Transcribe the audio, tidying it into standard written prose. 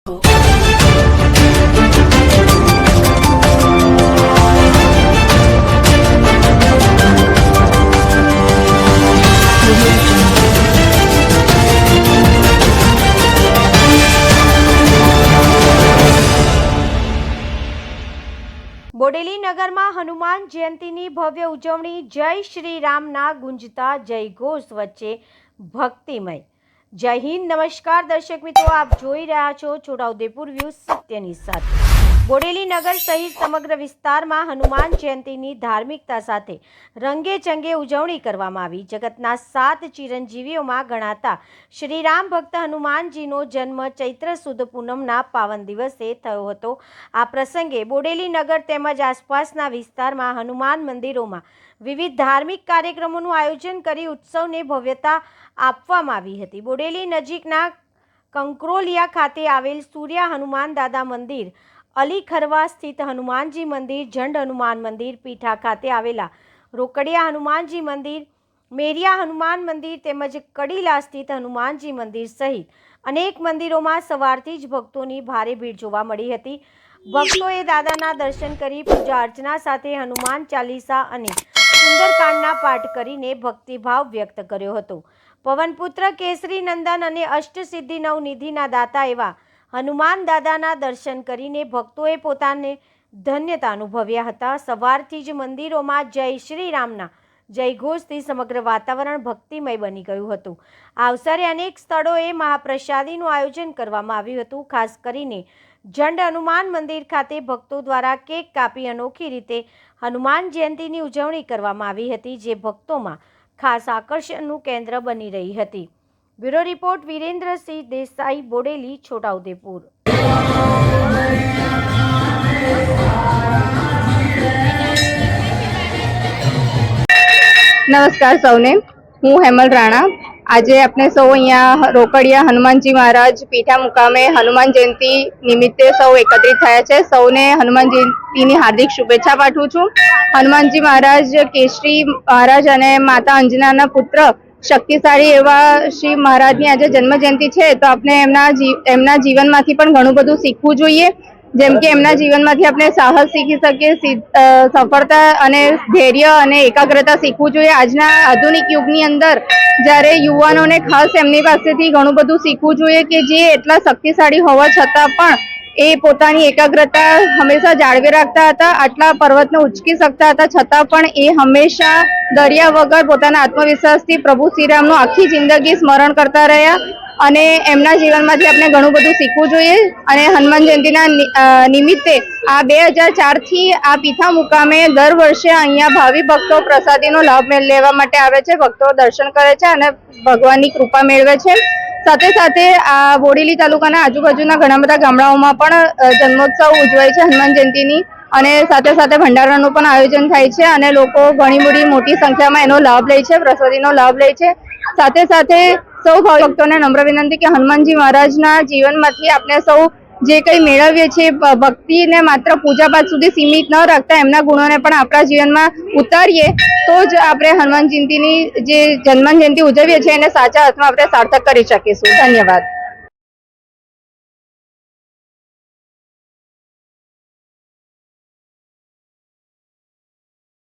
બોડેલી નગરમાં હનુમાન જયંતીની ભવ્ય ઉજવણી જય શ્રી રામના ગુંજતા જયઘોષ વચ્ચે ભક્તિમય। જય હિન્દ, નમસ્કાર દર્શક મિત્રો, આપ જોઈ રહ્યા છો છોટાઉદેપુર વ્યૂઝ સત્યની સાથે। બોડેલી નગર સહિત સમગ્ર વિસ્તારમાં હનુમાન જયંતીની ધાર્મિકતા સાથે રંગે ચંગે ઉજવણી કરવામાં આવી। જગતના 7 ચિરંજીવીઓમાં ગણાતા શ્રીરામ ભક્ત હનુમાનજીનો જન્મ ચૈત્ર સુદ પૂનમના પાવન દિવસે થયો હતો। આ પ્રસંગે બોડેલી નગર તેમજ આસપાસના વિસ્તારમાં હનુમાન મંદિરોમાં વિવિધ ધાર્મિક કાર્યક્રમોનું આયોજન કરી ઉત્સવને ભવ્યતા આપવામાં આવી હતી। બોડેલી નજીકના કંકરોલિયા ખાતે આવેલ સૂર્યા હનુમાન દાદા મંદિર, અલી ખરવા સ્થિત હનુમાનજી મંદિર, ઝંડ હનુમાન મંદિર, પીઠા ખાતે આવેલા રોકડિયા હનુમાનજી મંદિર, મેરિયા હનુમાન મંદિર તેમજ કડીલા સ્થિત હનુમાનજી મંદિર સહિત અનેક મંદિરોમાં સવારથી જ ભક્તોની ભારે ભીડ જોવા મળી હતી। ભક્તોએ દાદાના દર્શન કરી પૂજા અર્ચના સાથે હનુમાન ચાલીસા અને સુંદરકાંડના પાઠ કરીને ભક્તિભાવ વ્યક્ત કર્યો હતો। પવનપુત્ર કેસરી નંદન અને અષ્ટસિદ્ધિ નવનિધિના દાતા એવા હનુમાન દાદાના દર્શન કરીને ભક્તોએ પોતાને ધન્યતા અનુભવ્યા હતા। સવારથી જ મંદિરોમાં જય શ્રી રામના જયઘોષથી સમગ્ર વાતાવરણ ભક્તિમય બની ગયું હતું। આ અવસરે અનેક સ્થળોએ મહાપ્રસાદીનું આયોજન કરવામાં આવ્યું હતું। ખાસ કરીને ઝંડ હનુમાન મંદિર ખાતે ભક્તો દ્વારા કેક કાપી અનોખી રીતે હનુમાન જયંતીની ઉજવણી કરવામાં આવી હતી, જે ભક્તોમાં ખાસ આકર્ષણનું કેન્દ્ર બની રહી હતી। Bureau report Virendrasinh Desai, Bodeli, Chhotaudepur. નમસ્કાર સૌને, હું હેમલ રાણા। આજે આપણે સૌ અહીંયા રોકડિયા હનુમાનજી મહારાજ પીઠા મુકામે હનુમાન જયંતિ નિમિત્તે સૌ એકત્રિત થયા છે। સૌને હનુમાન જયંતિની હાર્દિક શુભેચ્છા પાઠવું છું। હનુમાનજી મહારાજ કેશરી મહારાજ અને માતા અંજનાના પુત્ર શક્તિશાળી એવા શ્રી મહારાજની આજે જન્મ જયંતિ છે, તો આપણે એમના જીવનમાંથી પણ ઘણું બધું શીખવું જોઈએ। જેમ કે એમના જીવનમાંથી આપણે સાહસ શીખી શકીએ, સફળતા અને ધૈર્ય અને એકાગ્રતા શીખવું જોઈએ। આજના આધુનિક યુગની અંદર જ્યારે યુવાનોને ખાસ એમની પાસેથી ઘણું બધું શીખવું જોઈએ કે જે એટલા શક્તિશાળી હોવા છતાં પણ એ પોતાની એકાગ્રતા હંમેશા જાળવી રાખતા હતા, આટલા પર્વતને ઉંચકી શકતા હતા છતાં પણ એ હંમેશા દરિયા વગર પોતાના આત્મવિશ્વાસથી પ્રભુ શ્રીરામનું આખી જિંદગી સ્મરણ કરતા રહ્યા અને એમના જીવનમાંથી આપણે ઘણું બધું શીખવું જોઈએ। અને હનુમાન જયંતિના નિમિત્તે આ 2004થી આ પીઠા મુકામે દર વર્ષે અહીંયા ભાવિ ભક્તો પ્રસાદીનો લાભ લેવા માટે આવે છે, ભક્તો દર્શન કરે છે અને ભગવાનની કૃપા મેળવે છે। સાથે સાથે આ બોડેલી તાલુકાના આજુબાજુના ઘણા બધા ગામડાઓમાં પણ જન્મોત્સવ ઉજવાય છે હનુમાન જયંતિની, અને સાથે સાથે ભંડારાનું પણ આયોજન થાય છે અને લોકો ઘણી મોટી સંખ્યામાં એનો લાભ લે છે, પ્રસાદીનો લાભ લે છે। સાથે સાથે સૌ ભક્તોને નમ્ર વિનંતી કે હનુમાનજી મહારાજના જીવનમાંથી આપણે સૌ જે કંઈ મેળવીએ છીએ, ભક્તિને માત્ર પૂજાપાઠ સુધી સીમિત ન રાખતા એમના ગુણોને પણ આપણા જીવનમાં ઉતારીએ તો જ આપણે હનુમાન જયંતિની જે જન્મ જયંતિ ઉજવીએ છીએ એને સાચા અર્થમાં આપણે સાર્થક કરી શકીશું। ધન્યવાદ।